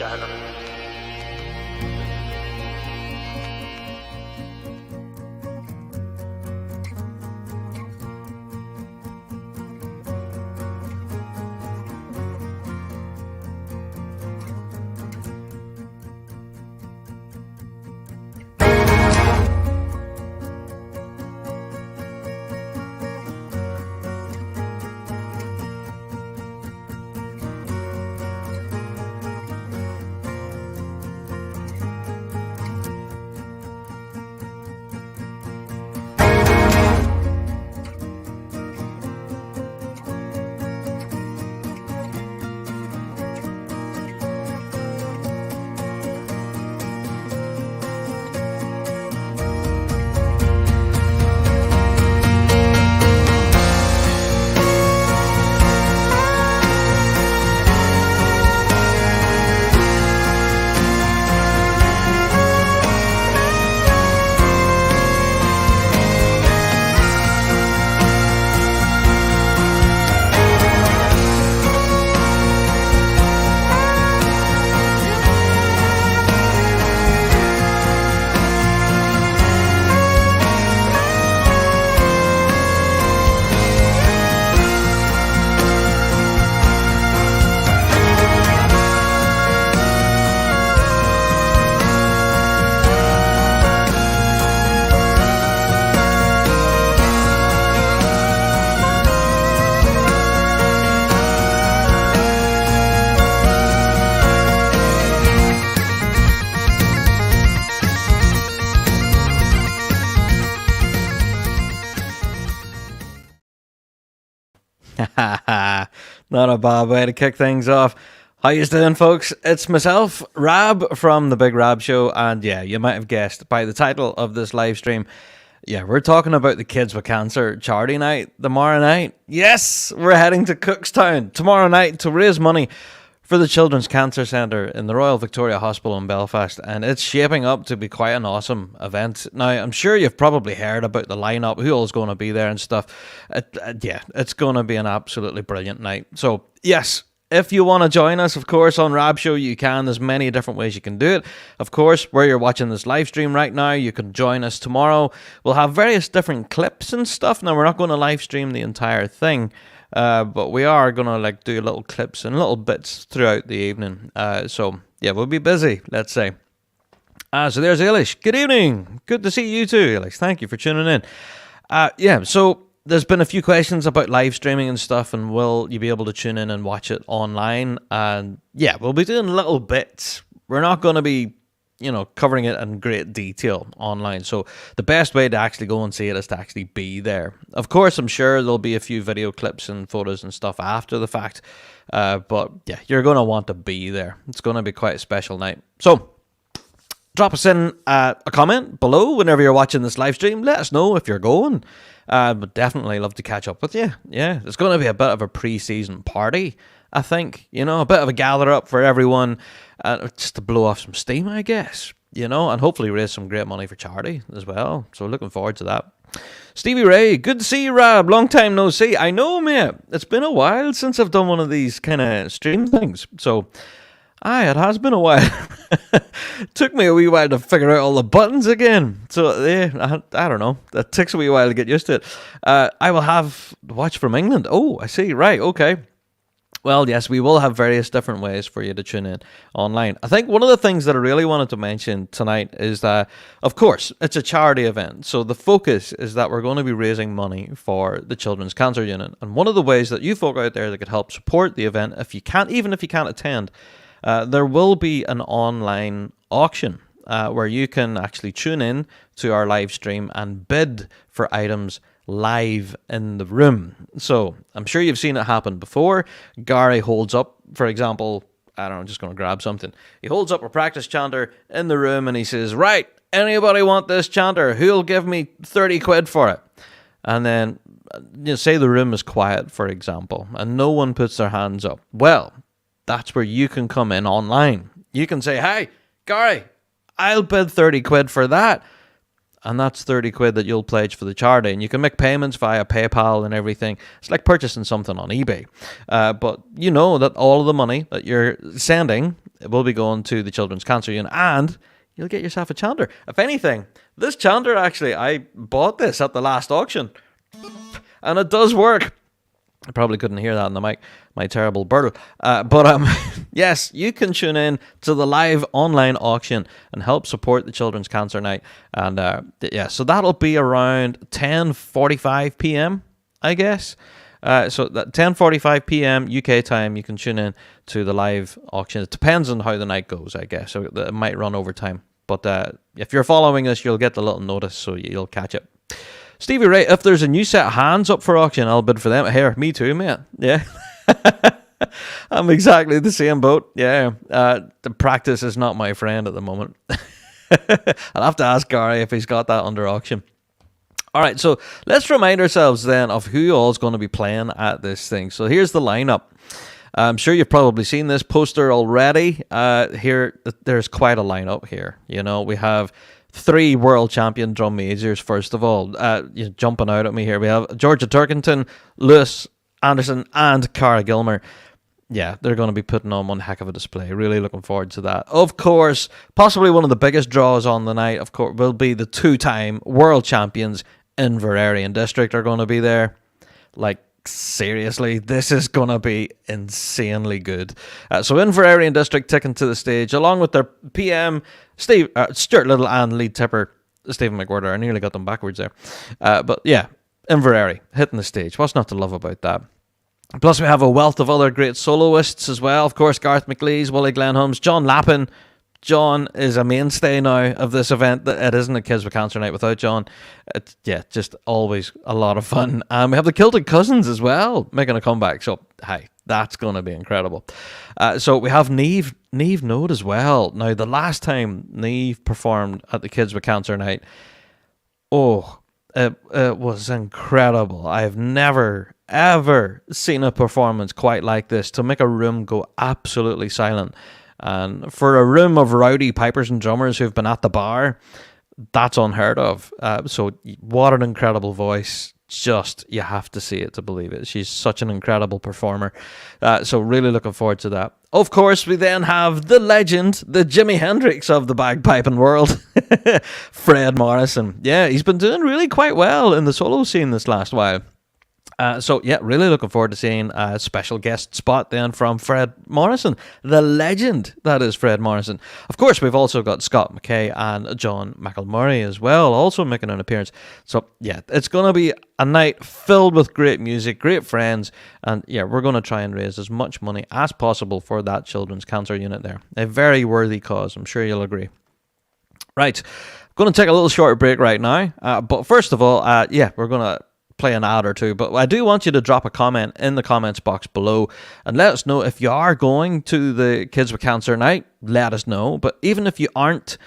vagina. Not a bad way to kick things off. How you doing, folks? It's myself, Rab, from The Big Rab Show, and yeah, you might have guessed by the title of this live stream, yeah, we're talking about the Kids with Cancer charity night tomorrow night. Yes, we're heading to Cookstown tomorrow night to raise money for the Children's Cancer Centre in the Royal Victoria Hospital in Belfast, and it's shaping up to be quite an awesome event. Now, I'm sure you've probably heard about the lineup, who all's going to be there and stuff. Yeah, it's going to be an absolutely brilliant night. So, yes, if you want to join us, of course, on Rab Show, you can. There's many different ways you can do it. Of course, where you're watching this live stream right now, you can join us tomorrow. We'll have various different clips and stuff. Now, we're not going to live stream the entire thing. But we are going to do little clips and little bits throughout the evening. So, yeah, we'll be busy, let's say. So there's Eilish. Good evening. Good to see you too, Eilish. Thank you for tuning in. Yeah, so there's been a few questions about live streaming and stuff, and will you be able to tune in and watch it online? And yeah, we'll be doing little bits. We're not going to be covering it in great detail online. So the best way to actually go and see it is to actually be there. Of course, I'm sure there'll be a few video clips and photos and stuff after the fact. But yeah, you're going to want to be there. It's going to be quite a special night. So drop us in a comment below whenever you're watching this live stream. Let us know if you're going. But definitely love to catch up with you. Yeah, it's going to be a bit of a pre-season party, I think. A bit of a gather up for everyone. Just to blow off some steam, I guess, and hopefully raise some great money for charity as well. So looking forward to that. Stevie Ray, good to see you, Rab. Long time no see. I know, mate. It's been a while since I've done one of these kind of stream things. So, it has been a while. Took me a wee while to figure out all the buttons again. So, yeah, I don't know. It takes a wee while to get used to it. I will have Watch from England. Oh, I see. Right, okay. Well, yes, we will have various different ways for you to tune in online. I think one of the things that I really wanted to mention tonight is that, of course, it's a charity event. So the focus is that we're going to be raising money for the Children's Cancer Unit. And one of the ways that you folk out there that could help support the event, even if you can't attend, there will be an online auction where you can actually tune in to our live stream and bid for items live in the room. So I'm sure you've seen it happen before. Gary holds up, for example, I don't know, I'm just going to grab something. He holds up a practice chanter in the room and he says, right, anybody want this chanter? Who'll give me 30 quid for it? And then say the room is quiet, for example, and no one puts their hands up. Well, that's where you can come in online. You can say, hey, Gary, I'll bid 30 quid for that. And that's 30 quid that you'll pledge for the charity. And you can make payments via PayPal and everything. It's like purchasing something on eBay. But you know that all of the money that you're sending it will be going to the Children's Cancer Unit, and you'll get yourself a chanter. If anything, this chanter, actually, I bought this at the last auction, and it does work. I probably couldn't hear that on the mic, my terrible burble. But yes, you can tune in to the live online auction and help support the Children's Cancer Night. And yeah, so that'll be around 10:45 p.m., I guess. So that 10:45 p.m. UK time, you can tune in to the live auction. It depends on how the night goes, I guess. So it might run over time. But if you're following us, you'll get the little notice, so you'll catch it. Stevie Ray, if there's a new set of hands up for auction, I'll bid for them. Here, me too, mate. Yeah. I'm exactly the same boat. Yeah. The practice is not my friend at the moment. I'll have to ask Gary if he's got that under auction. All right, so let's remind ourselves then of who all's going to be playing at this thing. So here's the lineup. I'm sure you've probably seen this poster already. Here, there's quite a lineup here. You know, we have 3 world champion drum majors, first of all. You're jumping out at me here. We have Georgia Turkington, Lewis Anderson, and Cara Gilmer. Yeah, they're going to be putting on one heck of a display. Really looking forward to that. Of course, possibly one of the biggest draws on the night, of course, will be the 2-time world champions Inverarian District are going to be there. Like, seriously, this is going to be insanely good. So Inverarian District taken to the stage, along with their PM, Stuart Little, and lead tipper, Stephen McWhirter. I nearly got them backwards there. But yeah, Inverary hitting the stage. What's not to love about that? Plus, we have a wealth of other great soloists as well. Of course, Garth McLeese, Willie Glenholmes, John Lappin. John is a mainstay now of this event. It isn't a Kids with Cancer Night without John. It's, yeah, just always a lot of fun. We have the Kilted Cousins as well making a comeback. So, hi, that's going to be incredible. So we have Neve Node as well. Now, the last time Neve performed at the Kids with Cancer Night, it was incredible. I've never, ever seen a performance quite like this, to make a room go absolutely silent. And for a room of rowdy pipers and drummers who've been at the bar, that's unheard of. So what an incredible voice. Just, you have to see it to believe it. She's such an incredible performer. So really looking forward to that. Of course, we then have the legend, the Jimi Hendrix of the bagpiping world, Fred Morrison. Yeah, he's been doing really quite well in the solo scene this last while. So, yeah, really looking forward to seeing a special guest spot then from Fred Morrison, the legend that is Fred Morrison. Of course, we've also got Scott McKay and John McElmurray as well, also making an appearance. So, yeah, it's going to be a night filled with great music, great friends, and, yeah, we're going to try and raise as much money as possible for that Children's Cancer Unit there. A very worthy cause, I'm sure you'll agree. Right, I'm going to take a little short break right now, but first of all, yeah, we're going to play an ad or two, but I do want you to drop a comment in the comments box below and let us know if you are going to the Kids with Cancer Night. Let us know. But even if you aren't,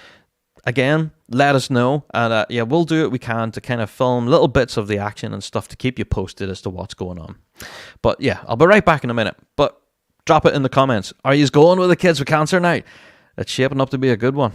again, let us know, and yeah, we'll do what we can to kind of film little bits of the action and stuff to keep you posted as to what's going on. But yeah, I'll be right back in a minute, but drop it in the comments. Are you going with the Kids with Cancer Night? It's shaping up to be a good one.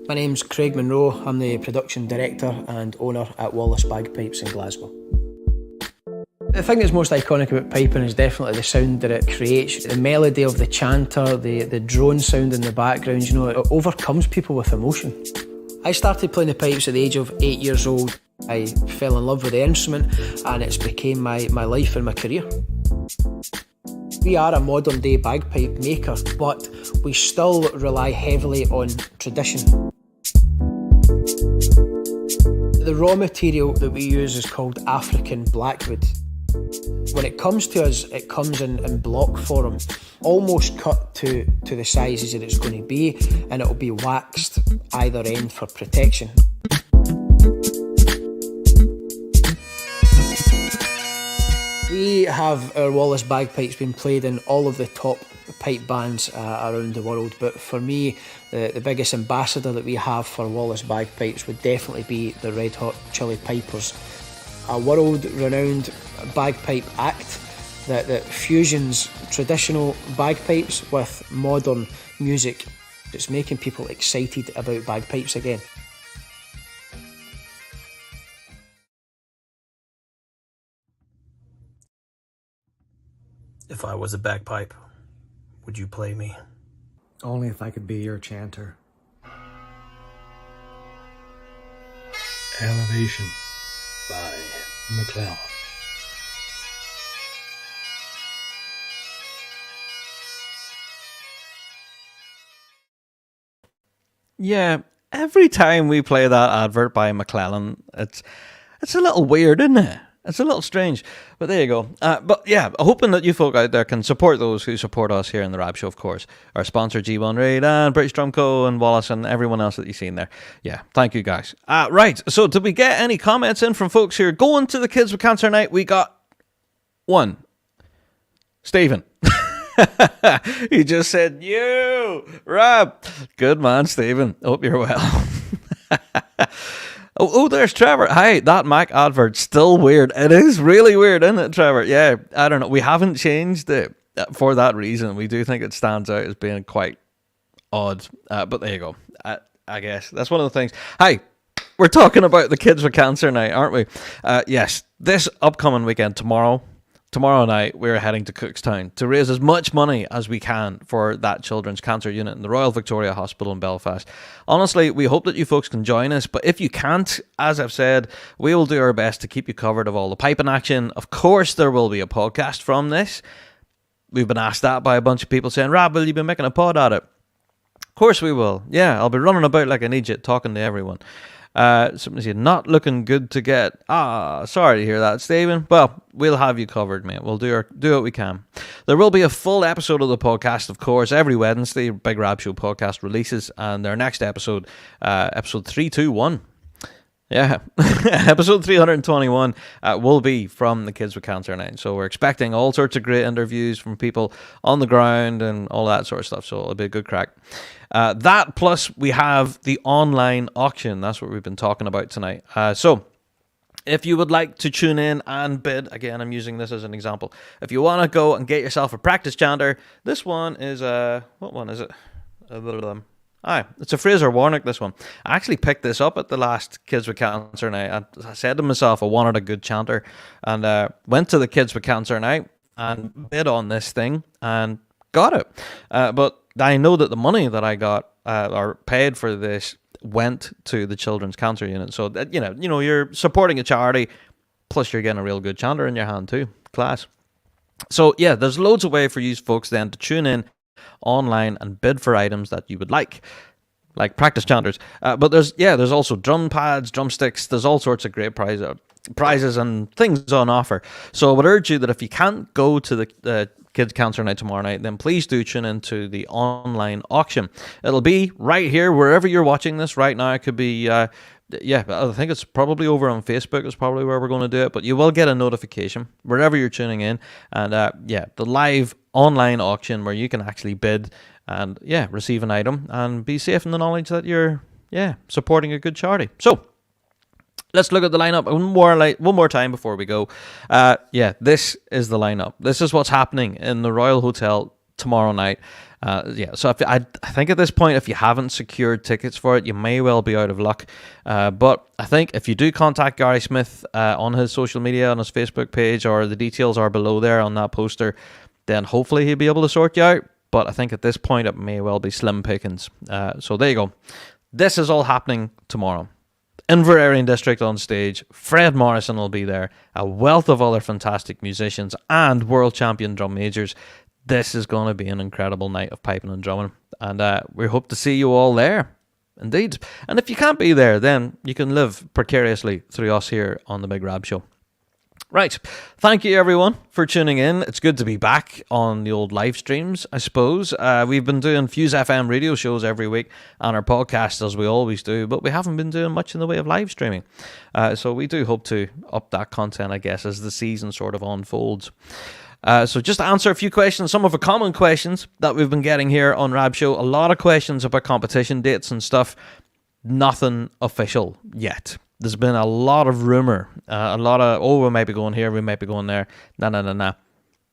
My name's Craig Monroe. I'm the production director and owner at Wallace Bagpipes in Glasgow. The thing that's most iconic about piping is definitely the sound that it creates. The melody of the chanter, the drone sound in the background, it overcomes people with emotion. I started playing the pipes at the age of 8 years old. I fell in love with the instrument and it's became my life and my career. We are a modern day bagpipe maker, but we still rely heavily on tradition. The raw material that we use is called African blackwood. When it comes to us, it comes in block form, almost cut to the sizes that it's going to be, and it'll be waxed either end for protection. We have our Wallace Bagpipes being played in all of the top pipe bands around the world, but for me, the biggest ambassador that we have for Wallace Bagpipes would definitely be the Red Hot Chili Pipers, a world-renowned bagpipe act that fusions traditional bagpipes with modern music. It's making people excited about bagpipes again. If I was a bagpipe, would you play me? Only if I could be your chanter. Elevation by McClellan. Yeah, every time we play that advert by McClellan, it's a little weird, isn't it? It's a little strange, but there you go. But yeah, hoping that you folk out there can support those who support us here in the Rab Show, of course. Our sponsor, G1 Raid, and British Drum Co. and Wallace and everyone else that you've seen there. Yeah, thank you guys. Right, so did we get any comments in from folks here going to the Kids with Cancer night? We got one. Stephen. He just said, you, Rab. Good man, Stephen. Hope you're well. Oh, there's Trevor. Hi, that Mac advert, still weird. It is really weird, isn't it, Trevor? Yeah, I don't know. We haven't changed it for that reason. We do think it stands out as being quite odd. But there you go. I guess that's one of the things. Hi, we're talking about the Kids with Cancer night, aren't we? Yes, this upcoming weekend, tomorrow night, we're heading to Cookstown to raise as much money as we can for that children's cancer unit in the Royal Victoria Hospital in Belfast. Honestly, we hope that you folks can join us, but if you can't, as I've said, we will do our best to keep you covered of all the piping action. Of course, there will be a podcast from this. We've been asked that by a bunch of people saying, Rab, will you be making a pod at it? Of course we will. Yeah, I'll be running about like an idiot talking to everyone. Somebody said, not looking good to get. Sorry to hear that, Stephen. Well, we'll have you covered, mate. We'll do what we can. There will be a full episode of the podcast, of course, every Wednesday. Big Rab Show podcast releases, and their next episode, episode 321. Yeah, episode 321 will be from the Kids with Cancer night. So we're expecting all sorts of great interviews from people on the ground and all that sort of stuff. So it'll be a good crack. That plus we have the online auction. That's what we've been talking about tonight. So if you would like to tune in and bid, again, I'm using this as an example. If you want to go and get yourself a practice chanter, this one is what one is it? It's a Fraser Warnock, this one. I actually picked this up at the last Kids with Cancer night. I said to myself I wanted a good chanter, and went to the Kids with Cancer night and bid on this thing and got it. But I know that the money that I got or paid for this went to the Children's Cancer Unit. So that, you know, you're supporting a charity, plus you're getting a real good chanter in your hand too. Class. So yeah, there's loads of way for you folks then to tune in online and bid for items that you would like practice chanters. But there's also drum pads, drumsticks. There's all sorts of great prizes and things on offer. So I would urge you that if you can't go to the Kids Cancer Night tomorrow night, then please do tune into the online auction. It'll be right here wherever you're watching this right now. It could be I think it's probably over on Facebook is probably where we're going to do it, but you will get a notification wherever you're tuning in, and the live online auction where you can actually bid and receive an item and be safe in the knowledge that you're supporting a good charity. So let's look at the lineup one more time before we go. This is the lineup. This is what's happening in the Royal Hotel tomorrow night. So I think at this point, if you haven't secured tickets for it, you may well be out of luck. But I think if you do contact Gary Smith on his social media, on his Facebook page, or the details are below there on that poster, then hopefully he'll be able to sort you out. But I think at this point, it may well be slim pickings. So there you go. This is all happening tomorrow. Inverarian District on stage. Fred Morrison will be there. A wealth of other fantastic musicians and world champion drum majors. This is going to be an incredible night of piping and drumming. And we hope to see you all there. Indeed. And if you can't be there, then you can live precariously through us here on The Big Rab Show. Right. Thank you, everyone, for tuning in. It's good to be back on the old live streams, I suppose. We've been doing Fuse FM radio shows every week on our podcast, as we always do, but we haven't been doing much in the way of live streaming. So we do hope to up that content, I guess, as the season sort of unfolds. So just to answer a few questions, some of the common questions that we've been getting here on Rab Show. A lot of questions about competition dates and stuff. Nothing official yet. There's been a lot of rumour, a lot of, we might be going here, we might be going there, nah.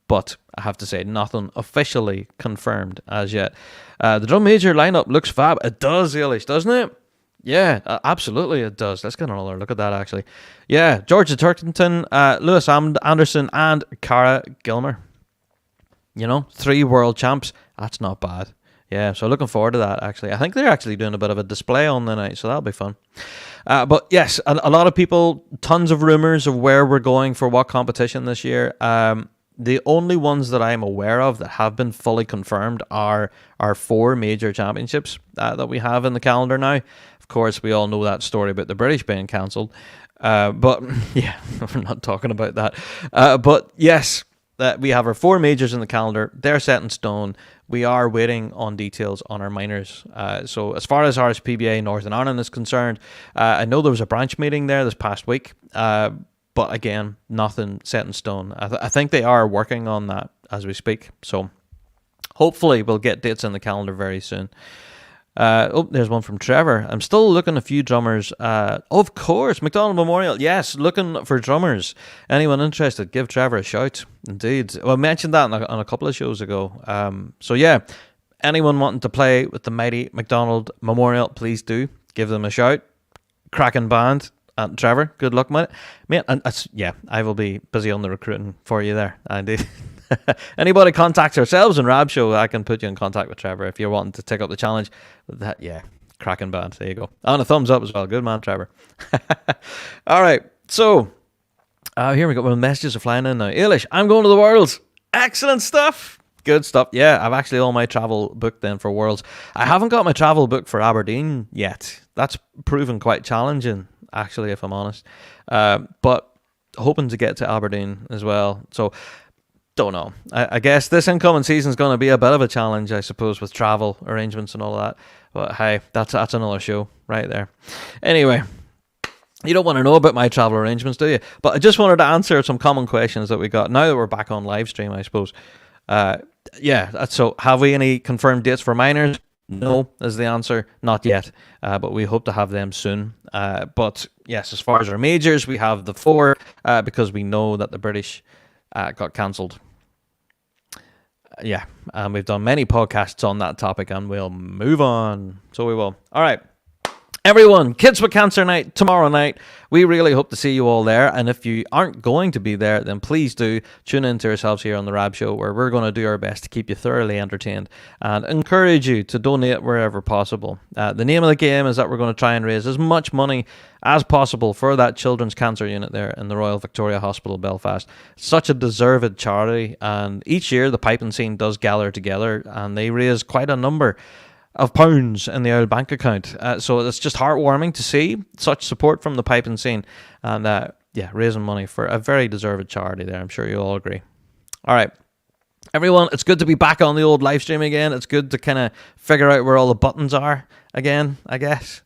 But I have to say, nothing officially confirmed as yet. The drum major lineup looks fab. It does, Eilish, doesn't it? Yeah, absolutely it does. Let's get another look at that, actually. Yeah, Georgia Turkington, Lewis Anderson, and Cara Gilmer. 3 world champs. That's not bad. Yeah, so looking forward to that, actually. I think they're actually doing a bit of a display on the night, so that'll be fun. But yes, a lot of people, tons of rumours of where we're going for what competition this year. The only ones that I'm aware of that have been fully confirmed are our 4 major championships that we have in the calendar now. Of course, we all know that story about the British being cancelled. But yeah, we're not talking about that. But yes, we have our 4 majors in the calendar. They're set in stone. We are waiting on details on our minors. So as far as RSPBA Northern Ireland is concerned, I know there was a branch meeting there this past week. But again, nothing set in stone. I think they are working on that as we speak. So hopefully we'll get dates in the calendar very soon. There's one from Trevor. I'm still looking a few drummers. Of course, McDonald Memorial. Yes, looking for drummers. Anyone interested, give Trevor a shout. Indeed. Well, I mentioned that on a couple of shows ago. So yeah, anyone wanting to play with the mighty McDonald Memorial, please do give them a shout. Cracking band. And Trevor, good luck with it. Mate, and I will be busy on the recruiting for you there. Indeed. Anybody contacts ourselves in Rab Show, I can put you in contact with Trevor if you're wanting to take up the challenge. Cracking band. There you go. And a thumbs up as well. Good man, Trevor. All right. So, here we go. Well, messages are flying in now. Eilish, I'm going to the Worlds. Excellent stuff. Good stuff. Yeah, I've actually all my travel booked then for Worlds. I haven't got my travel booked for Aberdeen yet. That's proven quite challenging, actually, if I'm honest. But hoping to get to Aberdeen as well. So, don't know. I guess this incoming season is going to be a bit of a challenge, I suppose, with travel arrangements and all that. But hey, that's another show right there. Anyway, you don't want to know about my travel arrangements, do you? But I just wanted to answer some common questions that we got now that we're back on live stream, I suppose. So have we any confirmed dates for minors? No, is the answer. Not yet, but we hope to have them soon. But yes, as far as our majors, we have the 4 because we know that the British got cancelled. And we've done many podcasts on that topic, and we'll move on. So we will. All right. Everyone, Kids with Cancer Night tomorrow night. We really hope to see you all there. And if you aren't going to be there, then please do tune in to yourselves here on the Rab Show, where we're going to do our best to keep you thoroughly entertained and encourage you to donate wherever possible. The name of the game is that we're going to try and raise as much money as possible for that children's cancer unit there in the Royal Victoria Hospital, Belfast. Such a deserved charity. And each year, the piping scene does gather together, and they raise quite a number of pounds in the old bank account. So it's just heartwarming to see such support from the piping scene and raising money for a very deserved charity there. I'm sure you all agree. All right, everyone, it's good to be back on the old live stream again. It's good to kind of figure out where all the buttons are again, I guess.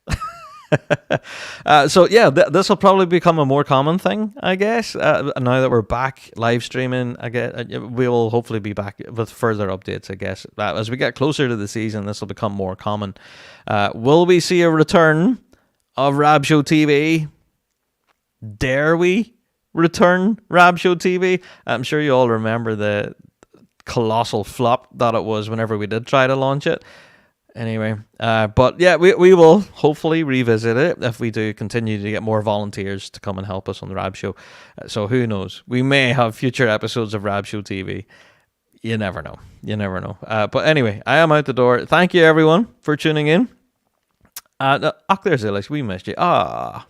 This will probably become a more common thing, I guess. Now that we're back live streaming, we will hopefully be back with further updates, I guess. As we get closer to the season, this will become more common. Will we see a return of Rab Show TV? Dare we return Rab Show TV? I'm sure you all remember the colossal flop that it was whenever we did try to launch it. Anyway, but yeah, we will hopefully revisit it if we do continue to get more volunteers to come and help us on the Rab Show. So who knows? We may have future episodes of Rab Show TV. You never know. You never know. But anyway, I am out the door. Thank you, everyone, for tuning in. There's Illich. We missed you.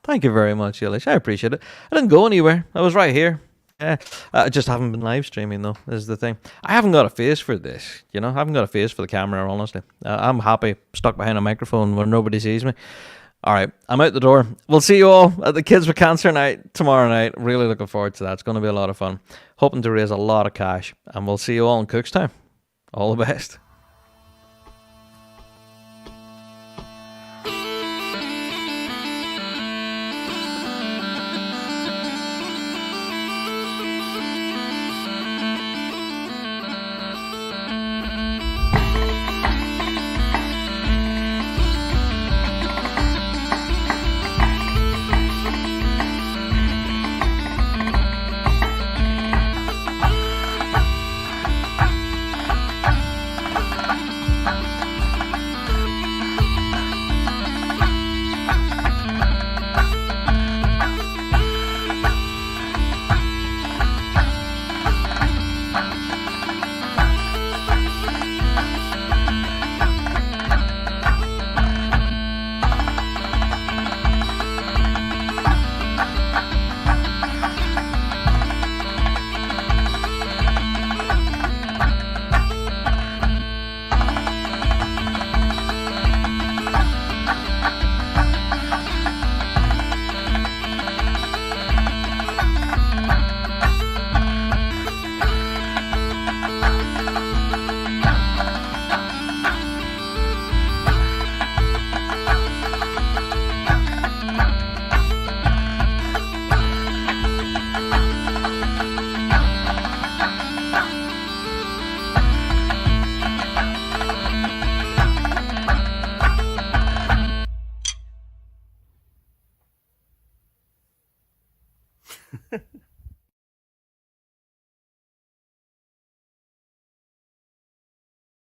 Thank you very much, Illich. I appreciate it. I didn't go anywhere. I was right here. I just haven't been live streaming, though, is the thing. I haven't got a face for this, I haven't got a face for the camera, honestly. I'm happy stuck behind a microphone where nobody sees me. All right, I'm out the door. We'll see you all at the Kids with Cancer night tomorrow night. Really looking forward to that. It's going to be a lot of fun. Hoping to raise a lot of cash. And we'll see you all in Cookstown. All the best.